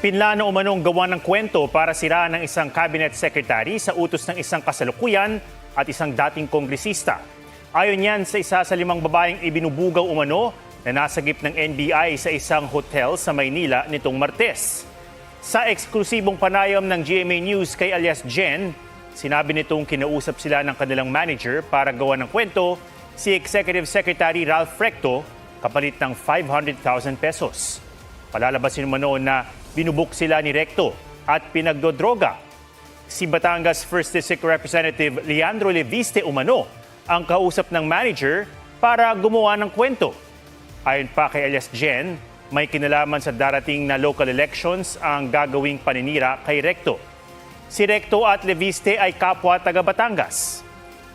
Pinlano umanong gawa ng kwento para siraan ng isang cabinet secretary sa utos ng isang kasalukuyan at isang dating kongresista. Ayon yan sa isa sa 5 babaeng ibinubugaw umano na nasagip ng NBI sa isang hotel sa Maynila nitong Martes. Sa eksklusibong panayam ng GMA News kay alias Jen, sinabi nitong kinausap sila ng kanilang manager para gawa ng kwento si Executive Secretary Ralph Recto kapalit ng 500,000 pesos. Palalabasin umano na binubuk sila ni Recto at pinagdodroga. Si Batangas 1st District Representative Leandro Leviste umano ang kausap ng manager para gumawa ng kwento. Ayon pa kay alias Jen, may kinalaman sa darating na local elections ang gagawing paninira kay Recto. Si Recto at Leviste ay kapwa taga Batangas.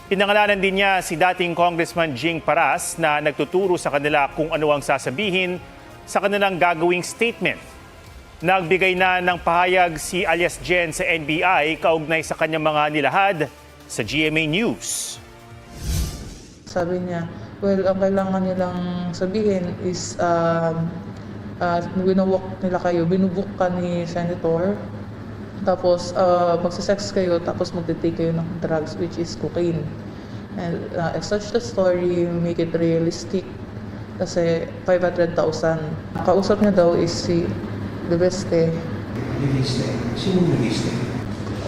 Pinangalanan din niya si dating Congressman Jing Paras na nagtuturo sa kanila kung ano ang sasabihin sa kanilang gagawing statement. Nagbigay na ng pahayag si alias Jen sa NBI kaugnay sa kanyang mga nilahad sa GMA News. Sabi niya, well, ang kailangan nilang sabihin is binubuk nila kayo, binubuk ka ni Senator, tapos magsisex kayo, tapos magte-take kayo ng drugs which is cocaine. And such the story, make it realistic kasi 500,000. Kausap niya daw is si Leviste. Leviste? Sinong Leviste?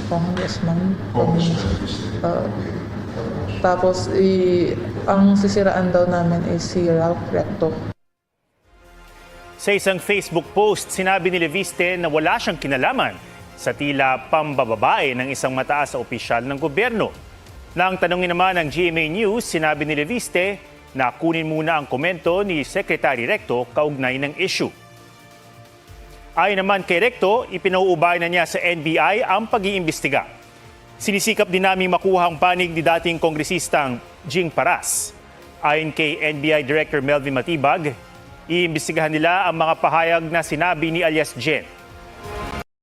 Congressman. Congressman. Tapos ang sisiraan daw namin is si Ralph Recto. Sa isang Facebook post, sinabi ni Leviste na wala siyang kinalaman sa tila pambababae ng isang mataas na opisyal ng gobyerno. Nang tanungin naman ng GMA News, sinabi ni Leviste na kunin muna ang komento ni Secretary Recto kaugnay ng issue. Ayon naman kay Recto, ipinauubay na niya sa NBI ang pag-iimbestiga. Sinisikap din namin makuha ang panig ni dating kongresistang Jing Paras. Ayon kay NBI Director Melvin Matibag, iimbestigahan nila ang mga pahayag na sinabi ni alias Jen.